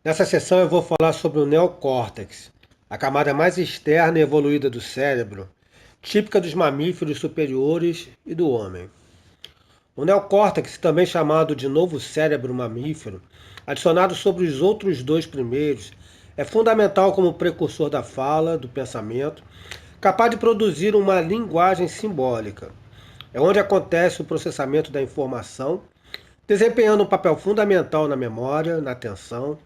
Nessa sessão eu vou falar sobre o neocórtex, a camada mais externa e evoluída do cérebro, típica dos mamíferos superiores e do homem. O neocórtex, também chamado de novo cérebro mamífero, adicionado sobre os outros dois primeiros, é fundamental como precursor da fala, do pensamento, capaz de produzir uma linguagem simbólica. É onde acontece o processamento da informação, desempenhando um papel fundamental na memória, na atenção,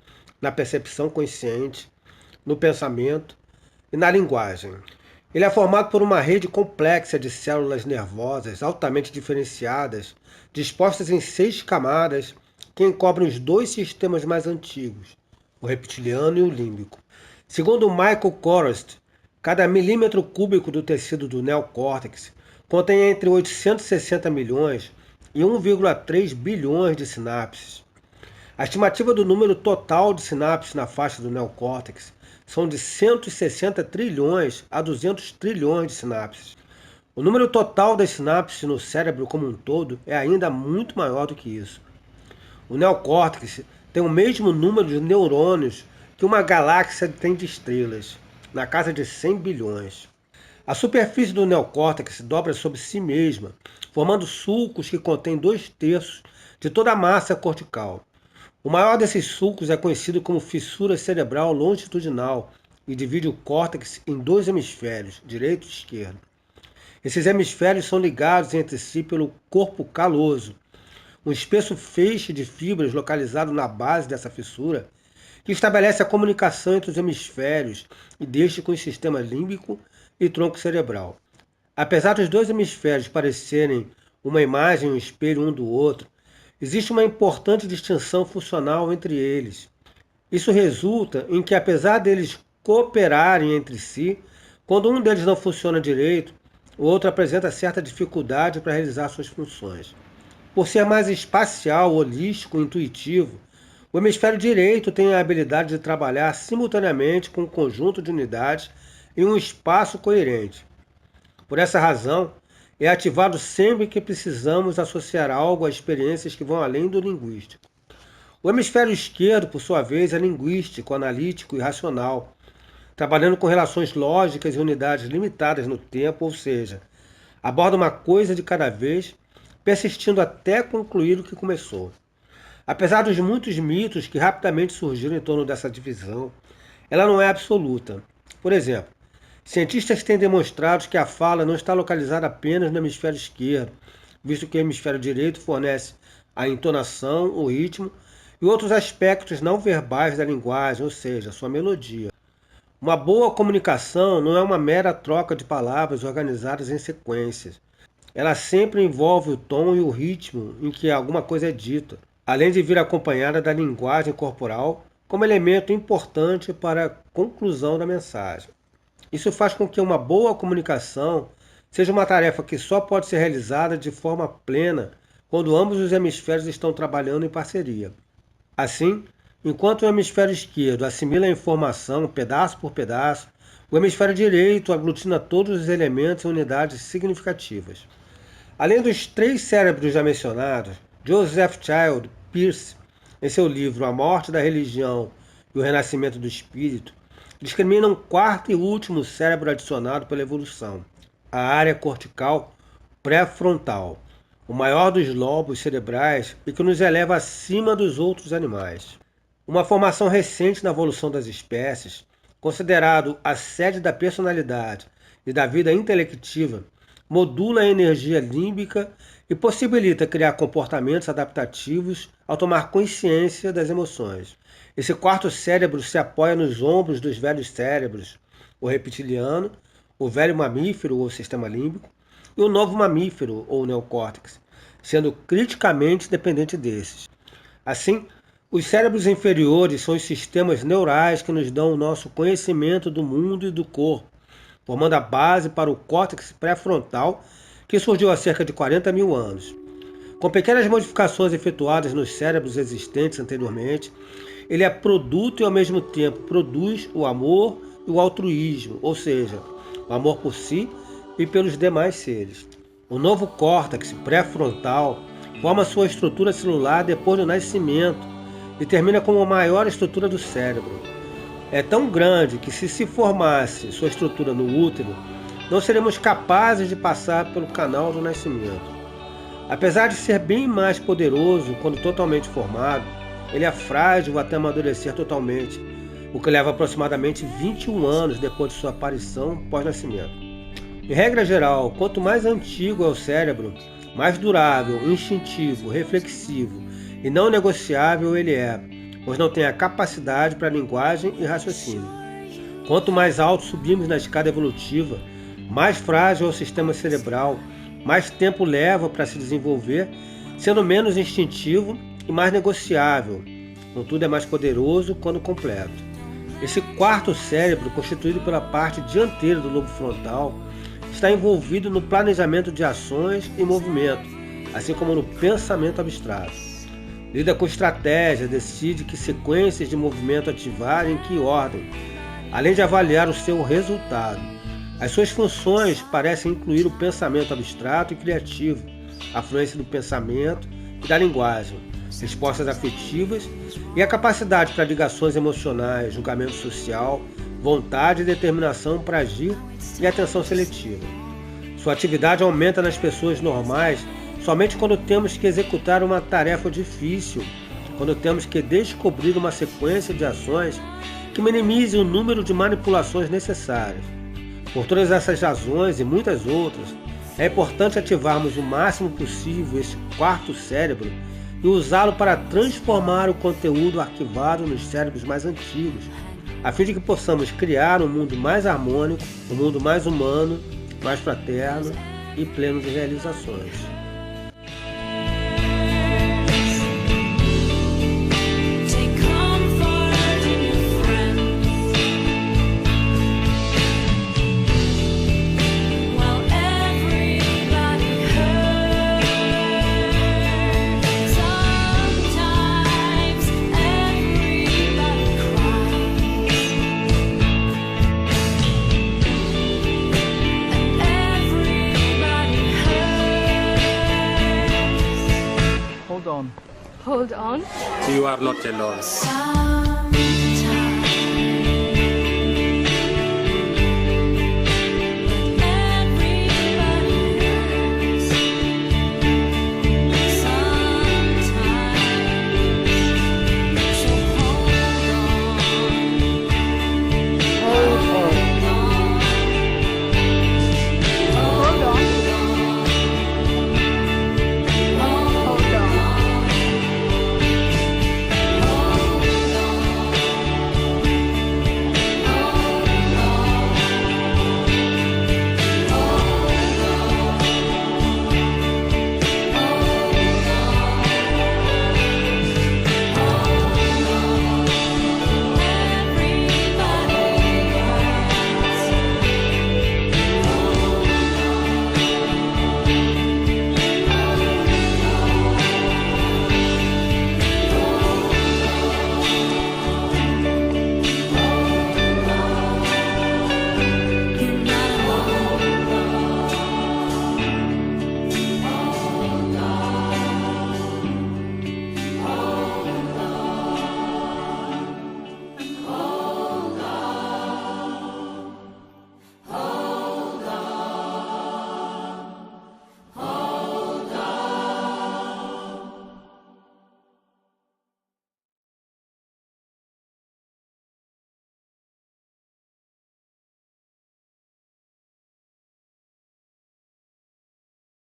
na percepção consciente, no pensamento e na linguagem. Ele é formado por uma rede complexa de células nervosas altamente diferenciadas, dispostas em 6 camadas que encobrem os dois sistemas mais antigos, o reptiliano e o límbico. Segundo Michael Korost, cada milímetro cúbico do tecido do neocórtex contém entre 860 milhões e 1,3 bilhões de sinapses. A estimativa do número total de sinapses na faixa do neocórtex são de 160 trilhões a 200 trilhões de sinapses. O número total das sinapses no cérebro como um todo é ainda muito maior do que isso. O neocórtex tem o mesmo número de neurônios que uma galáxia tem de estrelas, na casa de 100 bilhões. A superfície do neocórtex dobra sobre si mesma, formando sulcos que contêm 2/3 de toda a massa cortical. O maior desses sulcos é conhecido como fissura cerebral longitudinal e divide o córtex em 2 hemisférios, direito e esquerdo. Esses hemisférios são ligados entre si pelo corpo caloso, um espesso feixe de fibras localizado na base dessa fissura, que estabelece a comunicação entre os hemisférios e deste com o sistema límbico e tronco cerebral. Apesar dos 2 hemisférios parecerem uma imagem e um espelho um do outro, existe uma importante distinção funcional entre eles. Isso resulta em que, apesar deles cooperarem entre si, quando um deles não funciona direito, o outro apresenta certa dificuldade para realizar suas funções. Por ser mais espacial, holístico e intuitivo, o hemisfério direito tem a habilidade de trabalhar simultaneamente com um conjunto de unidades em um espaço coerente. Por essa razão, é ativado sempre que precisamos associar algo a experiências que vão além do linguístico. O hemisfério esquerdo, por sua vez, é linguístico, analítico e racional, trabalhando com relações lógicas e unidades limitadas no tempo, ou seja, aborda uma coisa de cada vez, persistindo até concluir o que começou. Apesar dos muitos mitos que rapidamente surgiram em torno dessa divisão, ela não é absoluta. Por exemplo, cientistas têm demonstrado que a fala não está localizada apenas no hemisfério esquerdo, visto que o hemisfério direito fornece a entonação, o ritmo e outros aspectos não verbais da linguagem, ou seja, sua melodia. Uma boa comunicação não é uma mera troca de palavras organizadas em sequências. Ela sempre envolve o tom e o ritmo em que alguma coisa é dita, além de vir acompanhada da linguagem corporal como elemento importante para a conclusão da mensagem. Isso faz com que uma boa comunicação seja uma tarefa que só pode ser realizada de forma plena quando ambos os hemisférios estão trabalhando em parceria. Assim, enquanto o hemisfério esquerdo assimila a informação pedaço por pedaço, o hemisfério direito aglutina todos os elementos em unidades significativas. Além dos 3 cérebros já mencionados, Joseph Child Pearce, em seu livro A Morte da Religião e o Renascimento do Espírito, discrimina um 4º e último cérebro adicionado pela evolução, a área cortical pré-frontal, o maior dos lobos cerebrais e que nos eleva acima dos outros animais. Uma formação recente na evolução das espécies, considerado a sede da personalidade e da vida intelectiva, modula a energia límbica e possibilita criar comportamentos adaptativos ao tomar consciência das emoções. Esse 4º cérebro se apoia nos ombros dos velhos cérebros, o reptiliano, o velho mamífero ou sistema límbico, e o novo mamífero ou neocórtex, sendo criticamente dependente desses. Assim, os cérebros inferiores são os sistemas neurais que nos dão o nosso conhecimento do mundo e do corpo, formando a base para o córtex pré-frontal, que surgiu há cerca de 40 mil anos. Com pequenas modificações efetuadas nos cérebros existentes anteriormente, ele é produto e ao mesmo tempo produz o amor e o altruísmo, ou seja, o amor por si e pelos demais seres. O novo córtex pré-frontal forma sua estrutura celular depois do nascimento e termina como a maior estrutura do cérebro. É tão grande que se formasse sua estrutura no útero, não seremos capazes de passar pelo canal do nascimento. Apesar de ser bem mais poderoso quando totalmente formado, ele é frágil até amadurecer totalmente, o que leva aproximadamente 21 anos depois de sua aparição pós-nascimento. Em regra geral, quanto mais antigo é o cérebro, mais durável, instintivo, reflexivo e não negociável ele é, pois não tem a capacidade para linguagem e raciocínio. Quanto mais alto subimos na escada evolutiva, mais frágil é o sistema cerebral, mais tempo leva para se desenvolver, sendo menos instintivo e mais negociável. Contudo, é mais poderoso quando completo. Esse quarto cérebro, constituído pela parte dianteira do lobo frontal, está envolvido no planejamento de ações e movimento, assim como no pensamento abstrato. Lida com estratégia, decide que sequências de movimento ativar e em que ordem, além de avaliar o seu resultado. As suas funções parecem incluir o pensamento abstrato e criativo, a fluência do pensamento e da linguagem, respostas afetivas e a capacidade para ligações emocionais, julgamento social, vontade e determinação para agir e atenção seletiva. Sua atividade aumenta nas pessoas normais somente quando temos que executar uma tarefa difícil, quando temos que descobrir uma sequência de ações que minimize o número de manipulações necessárias. Por todas essas razões e muitas outras, é importante ativarmos o máximo possível esse quarto cérebro e usá-lo para transformar o conteúdo arquivado nos cérebros mais antigos, a fim de que possamos criar um mundo mais harmônico, um mundo mais humano, mais fraterno e pleno de realizações. Hold on. You are not alone.